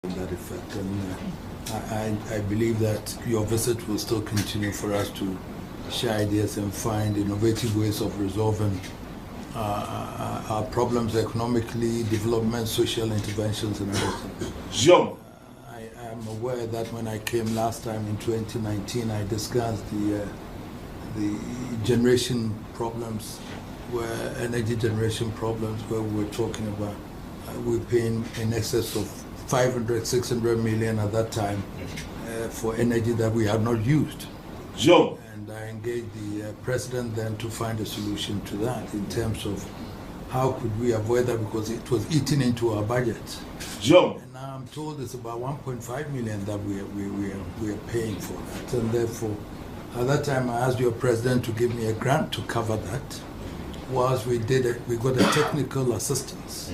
that effect. And I believe that your visit will still continue for us to share ideas and find innovative ways of resolving our problems economically, development, social interventions, and everything. I am aware that when I came last time in 2019, I discussed the generation problems, where energy generation problems, where we were talking about we're paying in excess of 500, 600 million at that time for energy that we had not used. And I engaged the president then to find a solution to that in terms of how could we avoid that, because it was eating into our budget. And now I'm told it's about 1.5 million that we are paying for that. And therefore, at that time I asked your president to give me a grant to cover that. Whilst we did it, we got a technical assistance,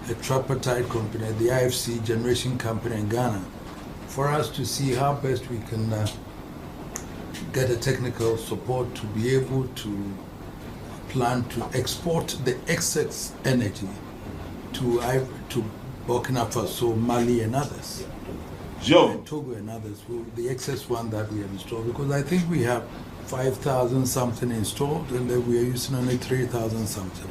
a tripartite company, the IFC generation company in Ghana, for us to see how best we can get a technical support to be able to plan to export the excess energy to Burkina Faso, Mali, and others, and Togo and others, the excess one that we have installed, because I think we have 5,000 something installed, and then we are using only 3,000 something.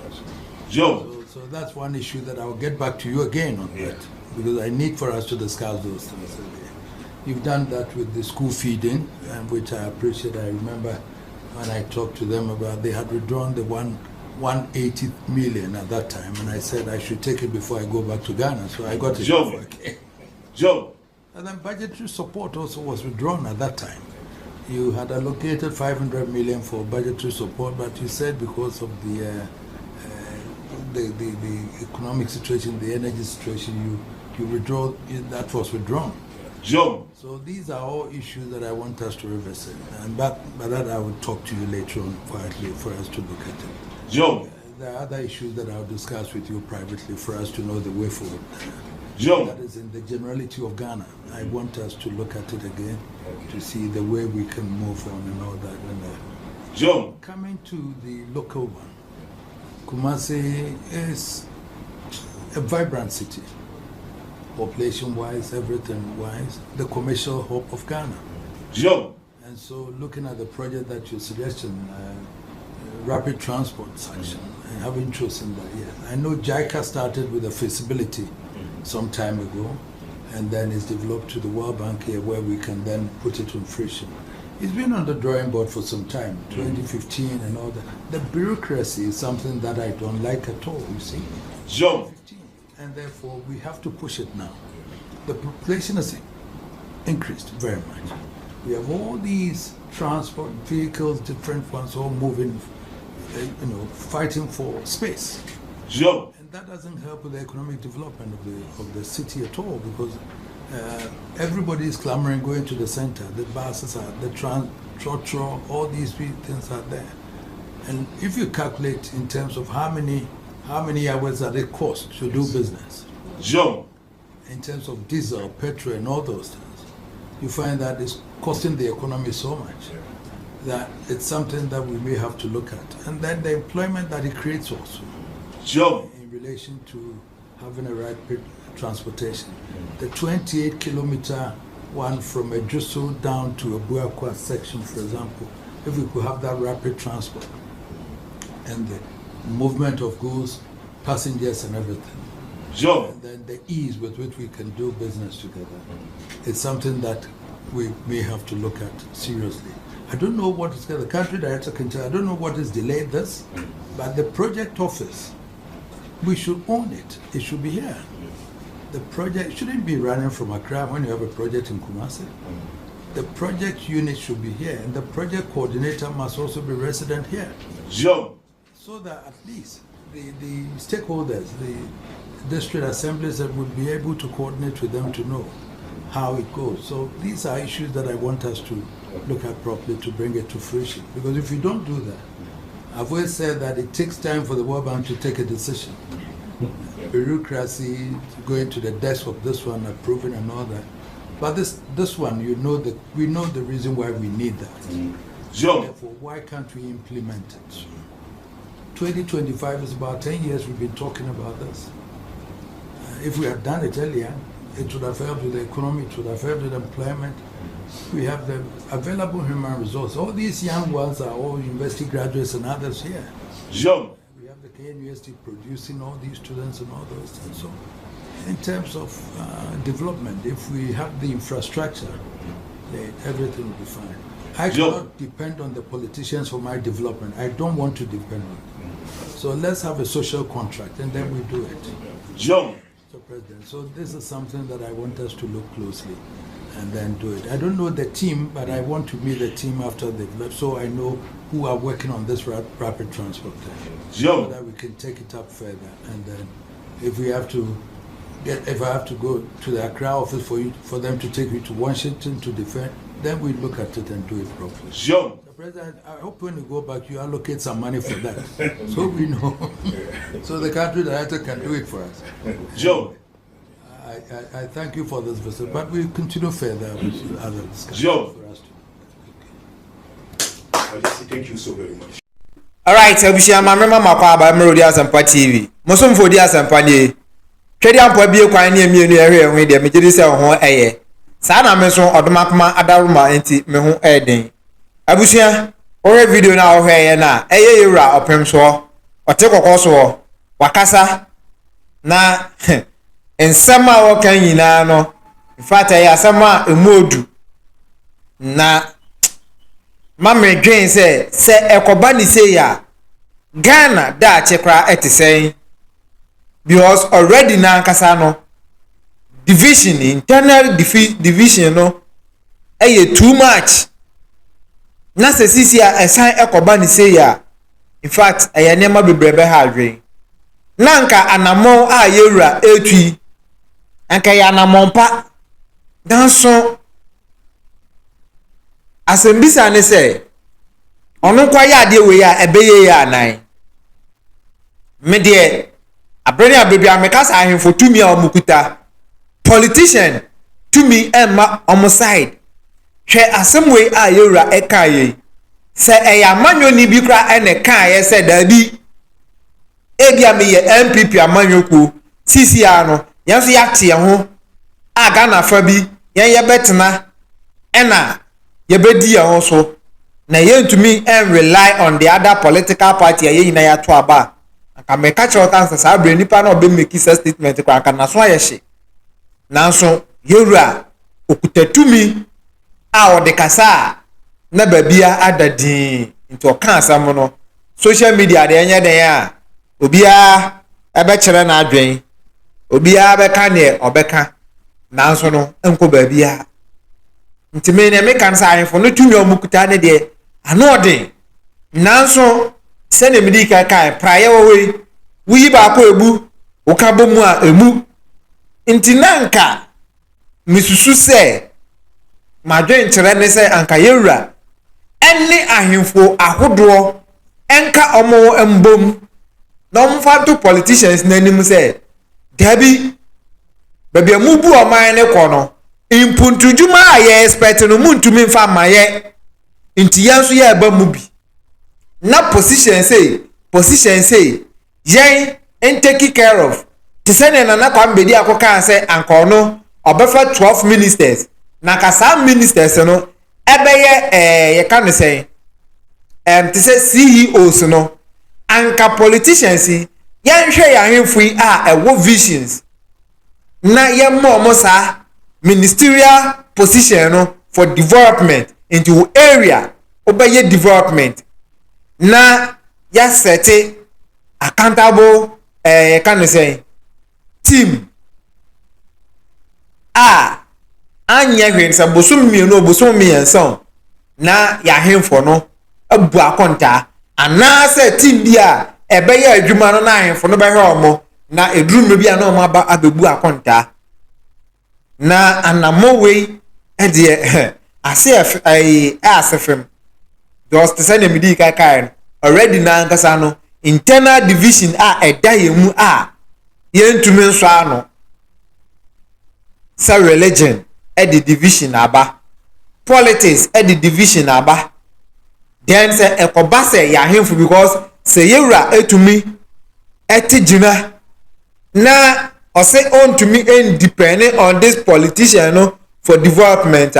So that's one issue that I'll get back to you again on that, because I need for us to discuss those things again. You've done that with the school feeding, which I appreciate. I remember when I talked to them about, they had withdrawn the 180 million at that time, and I said I should take it before I go back to Ghana, so I got it before I came. And then budgetary support also was withdrawn at that time. You had allocated 500 million for budgetary support, but you said because of the economic situation, the energy situation, you withdraw. That was withdrawn. So these are all issues that I want us to revisit, and by that I will talk to you later on quietly for us to look at it. There are other issues that I'll discuss with you privately for us to know the way forward. That is in the generality of Ghana. I want us to look at it again to see the way we can move on and all that. And coming to the local one, Kumasi is a vibrant city, population-wise, everything-wise, the commercial hub of Ghana. And so looking at the project that you're suggesting, rapid transport section, I have interest in that, yes. I know JICA started with a feasibility some time ago, and then it's developed to the World Bank here, where we can then put it in fruition. It's been on the drawing board for some time, 2015 and all that. The bureaucracy is something that I don't like at all, you see. And therefore, we have to push it now. The population has increased very much. We have all these transport vehicles, different ones, all moving, fighting for space. And that doesn't help with the economic development of the city at all, because everybody is clamoring going to the center. The buses are, the trotro, all these things are there. And if you calculate in terms of how many hours that it costs to do business, in terms of diesel, petrol, and all those things, you find that it's costing the economy so much that it's something that we may have to look at. And then the employment that it creates also, in relation to having a rapid transportation. The 28-kilometer one from Ejuso down to a Buakwa section, for example, if we could have that rapid transport and the movement of goods, passengers and everything, and then the ease with which we can do business together, it's something that we may have to look at seriously. I don't know what is the country director can tell. I don't know what has delayed this, but the project office, we should own it. It should be here. The project shouldn't be running from Accra when you have a project in Kumasi. The project unit should be here, and the project coordinator must also be resident here. So that at least the stakeholders, the district assemblies, that would be able to coordinate with them to know how it goes. So these are issues that I want us to look at properly to bring it to fruition. Because if we don't do that, I've always said that it takes time for the World Bank to take a decision. Bureaucracy, going to the desk of this one, approving and all that. But this one, we know the reason why we need that. Therefore, why can't we implement it? 2025 is about 10 years we've been talking about this. If we had done it earlier, It would have helped with the economy, it would have helped with employment. We have the available human resource. All these young ones are all university graduates and others here. Young. We have the KNUST producing all these students and all those things. So, in terms of development, if we have the infrastructure, then everything will be fine. I cannot depend on the politicians for my development. I don't want to depend on them. So let's have a social contract and then we do it. Young. Mr. President, so this is something that I want us to look closely and then do it. I don't know the team, but I want to meet the team after they've left so I know who are working on this rapid transport thing. So that we can take it up further. And then if we have to if I have to go to the Accra office for them to take me to Washington to defend, then we look at it and do it properly. Sure. So President, I hope when you go back, you allocate some money for that, so we know, so the country director can do it for us. Sure. I thank you for this visit, but we'll continue further with other discussions. Sure. For us to. Thank you so very much. All right, Abushia, my mama, Papa, Merodia Sampa TV. Mosum for Dia Sampani. Tradiam Pabio Quine, Muni area with the Majorisa Hon Aye. Sana Meson or the Makma Adaruma anti Mehon Eden. Abushia, or a video now here na Aye Ra or Pemswa, or take a course or Wakasa. Na, and sama wa kan yina no in fact ya sama emodu na mamre dwen se ekoba ni say ya Ghana da chekra etisen because already na nkasa no division internal division no too much na se sisi ya esan ekoba ni say ya in fact nema bebrebe ha adwen nanka anamo a yewura etui anka ya na mompa danso asembisa ne se onu kwa ya de we ya ebeye ya nan me de abrani abebi amekasa ahemfo tumi a omukuta politician tumi emma homicide hwe asemwe a yewura ekaye se eya manyo ni bi kra ene kaye se dabi ebia me ye MPP amanyoku CCR no yanso yakye ho aga na fa bi yan ye betena ena ye bedi ye ho so na ye ntumi and rely on the other political party ye yina ya to aba aka me ka che otansa sa bre nipa na obe make statement kwa aka na so ayehye nanso yewura okutatumi a ode kasa na babia adadin into kan asam no social media de enye den a obia ebe kire na adwen obia beka ne obeka nanso no enko babia ntime ne meka nsa ahefo no tumi omukuta ne de anode nanso se ne midi kai praye wowe wuyi ba ko ebu woka bomu a emu ntinanka misusu se madwen kire ne se anka yewura enne ahemfo ahodo enka omo embom na omfanto politicians nanim se dabi baby amubu oman ne kono impuntujuma aye expect no muntumi mfa maye intiyanso ye aba mubi na position say yen and take care of to send na kwa mbedi akoka say anko no obefa 12 ministers na kasa ministers no ebeye ye kan say to say CEOs no anka politicians yen hwe ya hemfui a ewo visions na yemmo mosa ministerial position no for development into area obeye development na ya set accountable can say team anya hwen sa bosum mi no bosum mi enson na ya hemfo no abu akonta ana se team bia ebeye adwuma no na hemfo no behwe omo na edrum bia na omo aba abebu akonta na anamowe de asefem just to send me kai already na nkasa no internal division edayemu yentumi nso ano sa religion the division aba politics the division aba then say ekoba say ya hemfu because say yewura etumi etijina na say on to me and depending on this politician no for development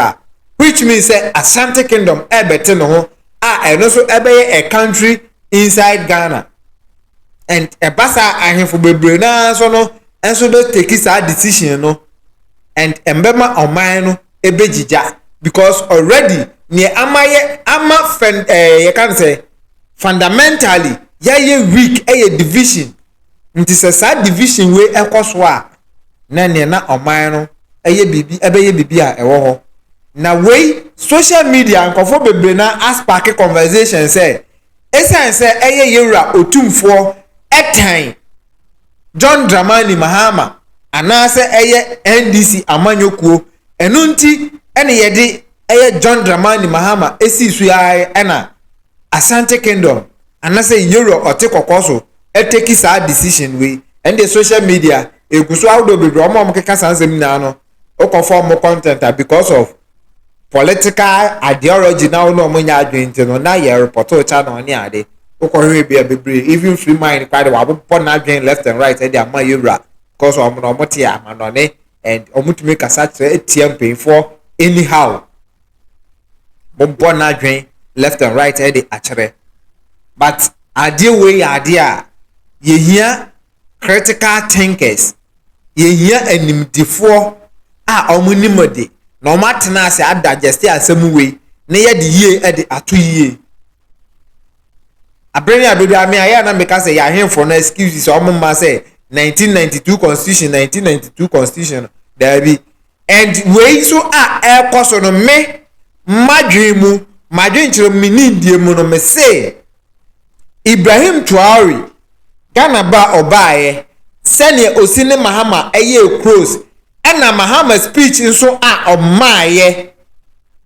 which means say Ashanti Kingdom ebete no ho and also a country inside Ghana and a basa ahemfo bebre na so no enso be take this decision no and embema oman no ebejija because already near amaye you can say fundamentally ye weak division nti say division we ekoso a na ne na oman no bibi ebeye bibi a ewo ho na we social media nkofo bebre na aspark conversation say esan say yewura otumfuo etan John Dramani Mahama anase NDC amanyokuo enu nti ene yede John Dramani Mahama esi su ya ena Asante Kingdom anase Euro otekokoso take sa decision we and the social media eguso awdo bebre omo keka sansem na no okonform content because of political ideology now no mo nya adwente no na ye report o cha no ni ade okohwe bia bebre even free mind kwade wa bo na adwen left and right e dey ama Euro because omo no mote amanone and omutumi kasa tre etiem pay for anyhow bo na adwen left and right e dey akere but ade we ade a ye hia critical thinkers ye hia animdifo a omunimode no matena ase adagest asem we na ye de yie e de ato yie abrani abedu ame aya na meka say ya hemfo na excuses omumma say 1992 constitution there be and we so ekoso no me madwen chiro minindie mu no me say Ibrahim Traore Ghana ba obaye sene osine Mahama cross ena Mahama speech nso omaye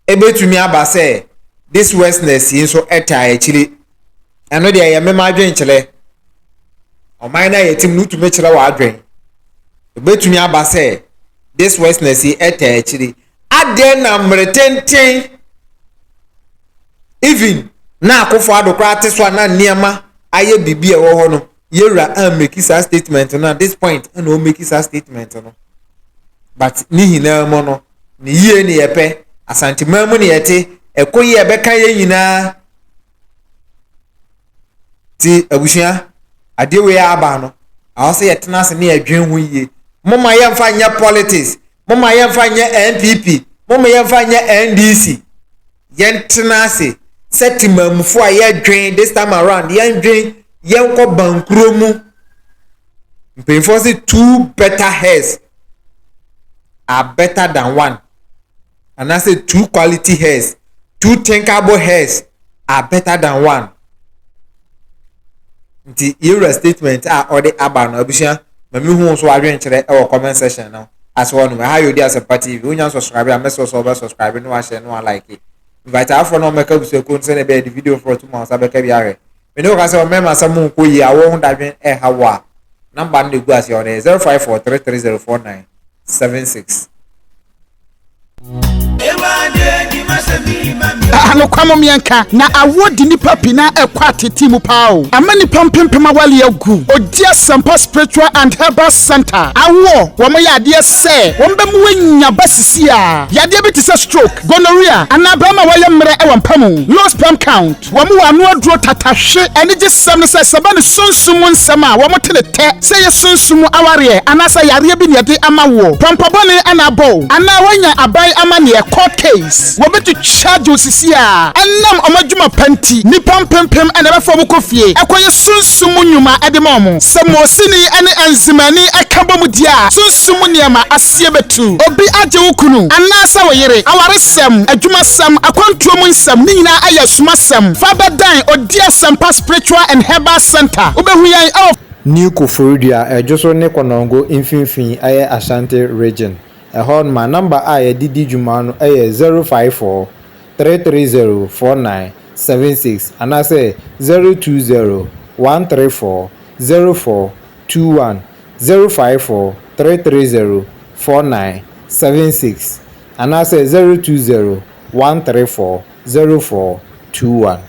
ebetumi aba say this westness nso eta chiri eno de ya mema adwen chile omai na yetim nutume chire wa adwen ebetumi aba say this westness eta chiri ade na mretenten even na akofo adokra ateswa na niema aye bibi e wo ho no yewra make sa statement no at this point and o make sa statement no but ni hina mo no ni yie ni yepe Asante mamu ni yete ekoyi ebeka ye nyina ti abusia ade we aba no awose yetena se ne adwen ho yie moma ye mfa nya politics moma ye mfa nya NPP moma ye mfa nya NDC yentena se setimamfo a ye dwen this time around ye dwen yenko bankromu mpemfo say two better hairs are better than one and I say two quality hairs two thinkable hairs are better than one nti your statement or the abano abusha mami hu so adwen kire e comment section now as one how you dey as a party if you wan subscribe and message over subscribe no share no like it invite afro no make up so ko send be the video for 2 months abeka biare me no ka say o mema samu ko yi awo hu dadwen e hawa number no go as your 0543304976 ano kwamo mienka na awodi nipa pina ekwa tete mu pao amani pampempema wale agu odia sampa spiritual and herbal center awo wo mo yade se wo mbe mu wanya basisi a yade bi tse stroke gonorrhea anabama wale mre e wampamu low sperm count wo mo wano aduro tatahwe ene je sam no se sabane sunsumu nsama wo mo telete se ye sunsumu aware anasa yare bi ne yade amawo pampabone anabo ana wanya abai amane e court case wo betu charge osisi a enam omadwuma panti ni pampempem ene be fo bokofie ekoye sunsumu nyuma edemom se mosini ene enzimani akabomu dia sunsumu niema asie betu obi age wukunu anasa woyere awaresem adwuma sam akwantuom nsam ni nyina ayasuma sam fabadan odia sampa spiritual and herbal center obehuyan of New Koforidua ejoso ne konongo infinfin aye Ashanti region ehon ma number aye didi juma no aye 054 3304976 and I say 020 134 0421 054 3304976 and I say 020 134 0421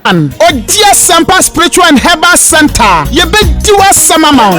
Odia Sampa Spiritual and Herbal Center. You be do us some amount.